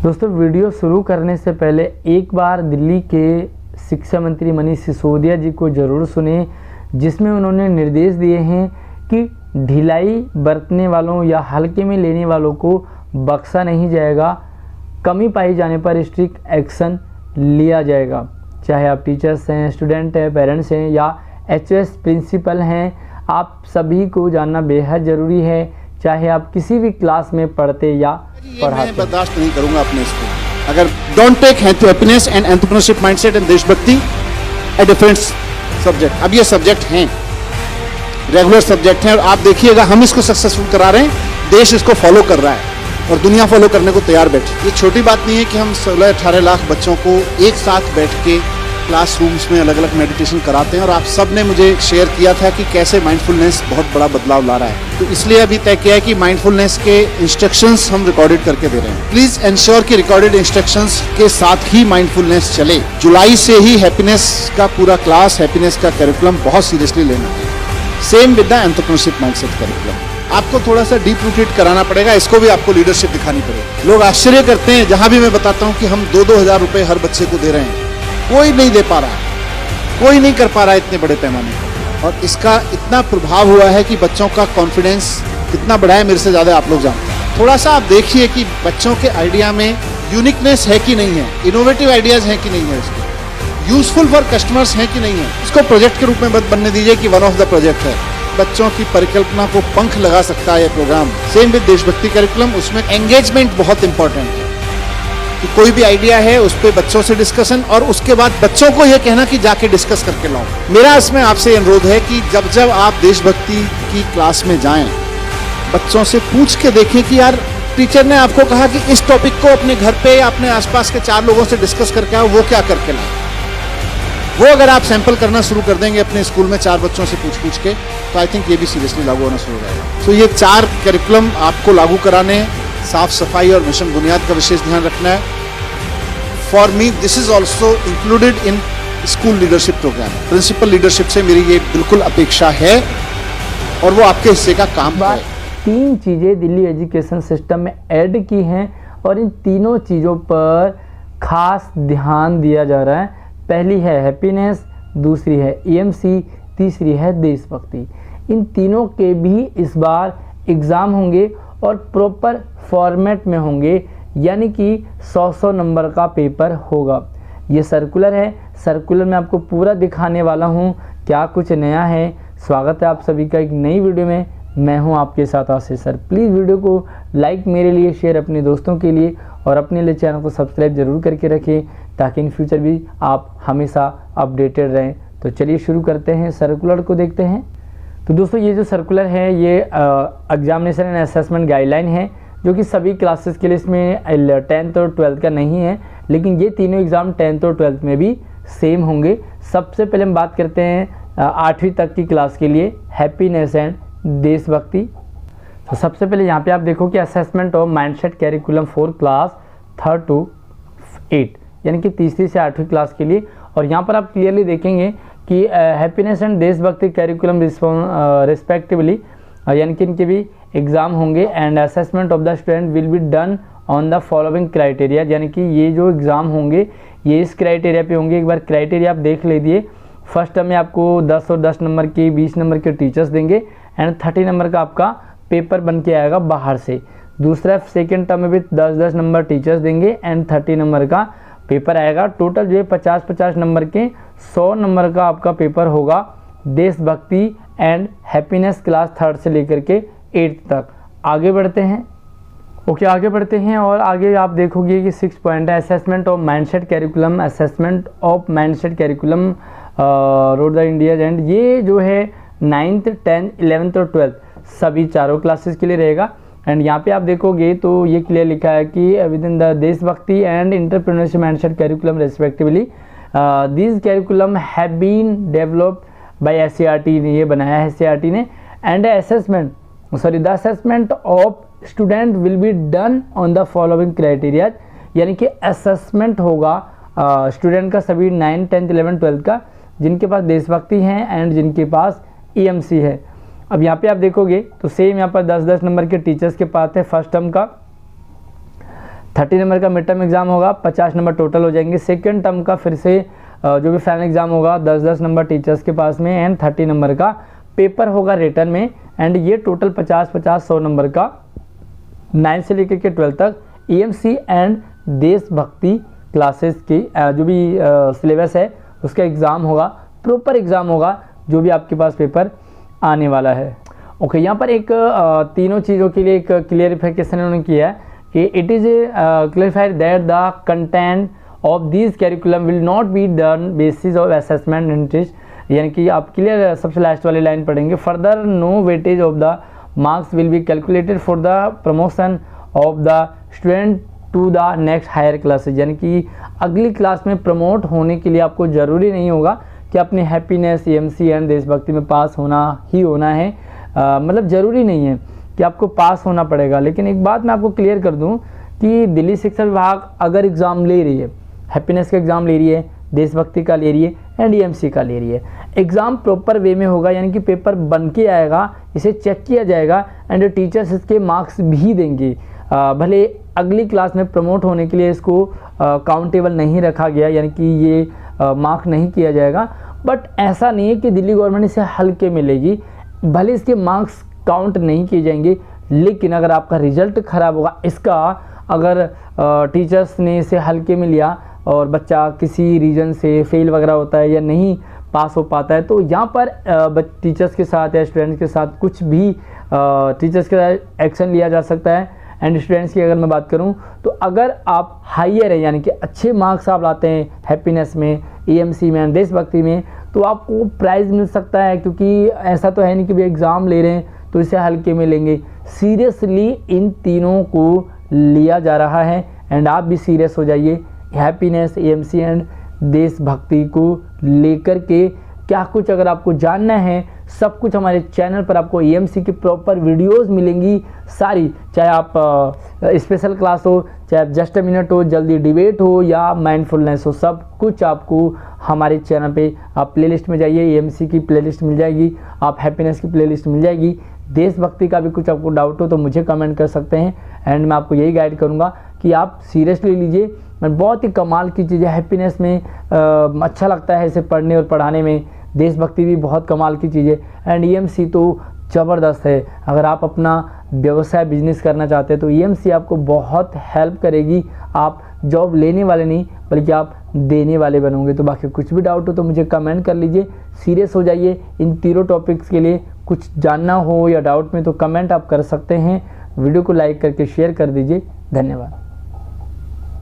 दोस्तों वीडियो शुरू करने से पहले एक बार दिल्ली के शिक्षा मंत्री मनीष सिसोदिया जी को ज़रूर सुने, जिसमें उन्होंने निर्देश दिए हैं कि ढिलाई बरतने वालों या हल्के में लेने वालों को बख्शा नहीं जाएगा। कमी पाई जाने पर स्ट्रिक्ट एक्शन लिया जाएगा। चाहे आप टीचर्स हैं, स्टूडेंट हैं, पेरेंट्स हैं या एचओएस प्रिंसिपल हैं, आप सभी को जानना बेहद ज़रूरी है। चाहे आप किसी भी क्लास में पढ़ते या पढ़ाते। मैं बर्दाश्त नहीं करूंगा अपने इसको। अगर don't take happiness and entrepreneurship mindset and देशभक्ति ए डिफरेंट सब्जेक्ट। अब ये सब्जेक्ट हैं, रेगुलर सब्जेक्ट हैं और आप देखिएगा हम इसको सक्सेसफुल करा रहे हैं, देश इसको फॉलो कर रहा है और दुनिया फॉलो करने को तैयार बैठी। ये छोटी बात नहीं है कि हम 16-18 लाख बच्चों को एक साथ बैठ के क्लासरूम्स में अलग अलग मेडिटेशन कराते हैं और आप सब ने मुझे शेयर किया था कि कैसे माइंडफुलनेस बहुत बड़ा बदलाव ला रहा है। तो इसलिए अभी तय किया है कि माइंडफुलनेस के इंस्ट्रक्शंस हम रिकॉर्डेड करके दे रहे हैं। प्लीज एंश्योर कि रिकॉर्डेड इंस्ट्रक्शंस के साथ ही माइंडफुलनेस चले। जुलाई से ही हैप्पीनेस का पूरा क्लास, हैप्पीनेस का करिकुलम बहुत सीरियसली लेना है। Same with the entrepreneurship mindset curriculum. आपको थोड़ा सा डीप रूटेड कराना पड़ेगा, इसको भी आपको लीडरशिप दिखानी पड़ेगी। लोग आश्चर्य करते हैं जहां भी मैं बताता हूं कि हम 2-2 हज़ार रुपए हर बच्चे को दे रहे हैं, कोई नहीं दे पा रहा है, कोई नहीं कर पा रहा है इतने बड़े पैमाने पर। और इसका इतना प्रभाव हुआ है कि बच्चों का कॉन्फिडेंस कितना बढ़ा है, मेरे से ज्यादा आप लोग जानते हैं। थोड़ा सा आप देखिए कि बच्चों के आइडिया में यूनिकनेस है कि नहीं है, इनोवेटिव आइडियाज हैं कि नहीं है, इसको यूजफुल फॉर कस्टमर्स हैं कि नहीं है। इसको प्रोजेक्ट के रूप में बनने दीजिए कि वन ऑफ द प्रोजेक्ट है। बच्चों की परिकल्पना को पंख लगा सकता है ये प्रोग्राम। सेम विद देशभक्ति करिकुलम, उसमें एंगेजमेंट बहुत इंपॉर्टेंट है कि कोई भी आइडिया है उस पर बच्चों से डिस्कशन और उसके बाद बच्चों को यह कहना कि जाके डिस्कस करके लाओ। मेरा इसमें आपसे अनुरोध है कि जब जब आप देशभक्ति की क्लास में जाएं, बच्चों से पूछ के देखें कि यार टीचर ने आपको कहा कि इस टॉपिक को अपने घर पे या अपने आसपास के 4 लोगों से डिस्कस करके आओ, वो क्या करके लाए। वो अगर आप सैंपल करना शुरू कर देंगे अपने स्कूल में 4 बच्चों से पूछ के, तो आई थिंक ये भी सीरियसली लागू होना शुरू हो जाएगा। तो ये 4 करिकुलम आपको लागू कराने, साफ सफाई और मिशन बुनियाद का विशेष ध्यान रखना है। For me this is also included in school leadership programme. Principal leadership से मेरी ये बिल्कुल अपेक्षा है और वो आपके हिस्से का काम है। 3 चीज़ें दिल्ली एजुकेशन सिस्टम में ऐड की हैं और इन तीनों चीज़ों पर खास ध्यान दिया जा रहा है। पहली है हैप्पीनेस, दूसरी है ईएमसी, तीसरी है देशभक्ति। इन तीनों के भी इस बार एग्ज़ाम होंगे और प्रॉपर फॉर्मेट में होंगे, यानी कि 100 नंबर का पेपर होगा। ये सर्कुलर है, सर्कुलर में आपको पूरा दिखाने वाला हूँ क्या कुछ नया है। स्वागत है आप सभी का एक नई वीडियो में। मैं हूँ आपके साथ आशीष सर। प्लीज़ वीडियो को लाइक मेरे लिए, शेयर अपने दोस्तों के लिए और अपने लिए चैनल को सब्सक्राइब जरूर करके रखें ताकि इन फ्यूचर भी आप हमेशा अपडेटेड रहें। तो चलिए शुरू करते हैं, सर्कुलर को देखते हैं। तो दोस्तों ये जो सर्कुलर है ये एग्जामिनेशन एंड असेसमेंट गाइडलाइन है, जो कि सभी क्लासेस के लिए, इसमें 10th और 12th का नहीं है, लेकिन ये तीनों एग्ज़ाम 10th और 12th में भी सेम होंगे। सबसे पहले हम बात करते हैं 8वीं तक की क्लास के लिए हैप्पीनेस एंड देशभक्ति। तो सबसे पहले यहाँ पे आप देखो कि assessment of mindset curriculum for class 3rd to 8, यानी कि 3री से 8वीं क्लास के लिए। और यहाँ पर आप क्लियरली देखेंगे कि हैप्पीनेस एंड देशभक्ति कैरिकुलम रिस्पेक्टिवली, यानी कि इनके भी एग्ज़ाम होंगे। And assessment of the student will be done on the following criteria, यानी कि ये जो एग्ज़ाम होंगे ये इस क्राइटेरिया पे होंगे। एक बार क्राइटेरिया आप देख लीजिए। फर्स्ट टर्म में आपको 10 और 10 नंबर के 20 नंबर के टीचर्स देंगे एंड 30 नंबर का आपका पेपर बन के आएगा बाहर से। दूसरा सेकेंड टर्म में भी 10-10 नंबर टीचर्स देंगे एंड 30 नंबर का पेपर आएगा। टोटल जो है 50-50 नंबर के 100 नंबर का आपका पेपर होगा देशभक्ति एंड हैप्पीनेस क्लास 3rd से लेकर के 8th तक। आगे बढ़ते हैं। ओके आगे बढ़ते हैं और आगे आप देखोगे कि 6 पॉइंट है assessment of mindset curriculum, assessment of mindset curriculum road the India. And ये जो है 9th, 10th, 11th और 12th सभी चारों क्लासेस के लिए रहेगा। एंड यहाँ पे आप देखोगे तो ये क्लियर लिखा है कि विद इन द देशभक्ति and entrepreneurship mindset curriculum respectively this curriculum have been developed by SCERT ने ये बनाया है, एससीईआरटी ने। And assessment the assessment of student will be done on the following criteria, यानी कि असेसमेंट होगा स्टूडेंट का सभी 9th, 10th, 11th, 12th का, जिनके पास देशभक्ति है एंड जिनके पास ईएमसी है। अब यहाँ पे आप देखोगे तो सेम यहाँ पर 10-10 नंबर के टीचर्स के पास है फर्स्ट टर्म का, 30 नंबर का मिड टर्म एग्जाम होगा, 50 नंबर टोटल हो जाएंगे। सेकेंड टर्म का फिर से जो भी फाइनल एग्जाम होगा 10-10 नंबर टीचर्स के पास में, एंड 30 नंबर का पेपर होगा रिटर्न में। एंड ये टोटल 50-50-100 नंबर का 9 से लेकर के 12 तक EMC एंड देशभक्ति क्लासेस की जो भी सिलेबस है उसका एग्ज़ाम होगा, प्रॉपर एग्ज़ाम होगा जो भी आपके पास पेपर आने वाला है। ओके, यहाँ पर एक तीनों चीज़ों के लिए एक क्लियरिफिकेशन उन्होंने किया है कि it is clarified that the content of this curriculum will not be done basis of assessment and test, यानी कि आप क्लियर सबसे लास्ट वाली लाइन पढ़ेंगे। Further no weightage of the marks will be calculated for the promotion of the student to the next higher classes, यानी कि अगली class में प्रमोट होने के लिए आपको ज़रूरी नहीं होगा कि अपने हैप्पीनेस, EMC एंड देशभक्ति में पास होना ही होना है। मतलब ज़रूरी नहीं है कि आपको पास होना पड़ेगा। लेकिन एक बात मैं आपको क्लियर कर दूं कि दिल्ली शिक्षा विभाग अगर एग्ज़ाम ले रही है, हैप्पीनेस का एग्ज़ाम ले रही है, देशभक्ति का ले रही है एंड EMC का ले रही है, एग्ज़ाम प्रॉपर वे में होगा, यानी कि पेपर बन के आएगा, इसे चेक किया जाएगा एंड टीचर्स इसके मार्क्स भी देंगे। भले अगली क्लास में प्रमोट होने के लिए इसको काउंटेबल नहीं रखा गया, यानी कि ये मार्क नहीं किया जाएगा, बट ऐसा नहीं है कि दिल्ली गवर्नमेंट इसे हल्के में लेगी। भले इसके मार्क्स काउंट नहीं किए जाएंगे, लेकिन अगर आपका रिजल्ट ख़राब होगा, इसका अगर टीचर्स ने इसे हल्के में लिया और बच्चा किसी रीजन से फेल वगैरह होता है या नहीं पास हो पाता है, तो यहाँ पर टीचर्स के साथ या स्टूडेंट्स के साथ कुछ भी टीचर्स के साथ एक्शन लिया जा सकता है। एंड स्टूडेंट्स की अगर मैं बात करूं तो अगर आप हाइयर है, यानी कि अच्छे मार्क्स आप लाते हैं हैप्पीनेस में, EMC में, देशभक्ति में, तो आपको प्राइज़ मिल सकता है। क्योंकि ऐसा तो है नहीं कि भी एग्ज़ाम ले रहे हैं तो इसे हल्के में लेंगे, सीरियसली इन तीनों को लिया जा रहा है। एंड आप भी सीरियस हो जाइए हैप्पीनेस, EMC एंड देशभक्ति को लेकर के। क्या कुछ अगर आपको जानना है, सब कुछ हमारे चैनल पर आपको EMC की प्रॉपर वीडियोस मिलेंगी सारी, चाहे आप स्पेशल क्लास हो, चाहे जस्ट अ मिनट हो, जल्दी डिबेट हो या माइंडफुलनेस हो, सब कुछ आपको हमारे चैनल पे आप प्लेलिस्ट में जाइए, EMC की प्लेलिस्ट मिल जाएगी, आप हैप्पीनेस की प्लेलिस्ट मिल जाएगी। देशभक्ति का भी कुछ आपको डाउट हो तो मुझे कमेंट कर सकते हैं एंड मैं आपको यही गाइड करूँगा कि आप सीरियसली लीजिए। बहुत ही कमाल की चीज़ है हैप्पीनेस में, अच्छा लगता है इसे पढ़ने और पढ़ाने में। देशभक्ति भी बहुत कमाल की चीज़ है एंड EMC तो ज़बरदस्त है। अगर आप अपना व्यवसाय बिजनेस करना चाहते हैं तो EMC आपको बहुत हेल्प करेगी। आप जॉब लेने वाले नहीं बल्कि आप देने वाले बनोगे। तो बाकी कुछ भी डाउट हो तो मुझे कमेंट कर लीजिए, सीरियस हो जाइए इन तीनों टॉपिक्स के लिए। कुछ जानना हो या डाउट में तो कमेंट आप कर सकते हैं। वीडियो को लाइक करके शेयर कर दीजिए। धन्यवाद।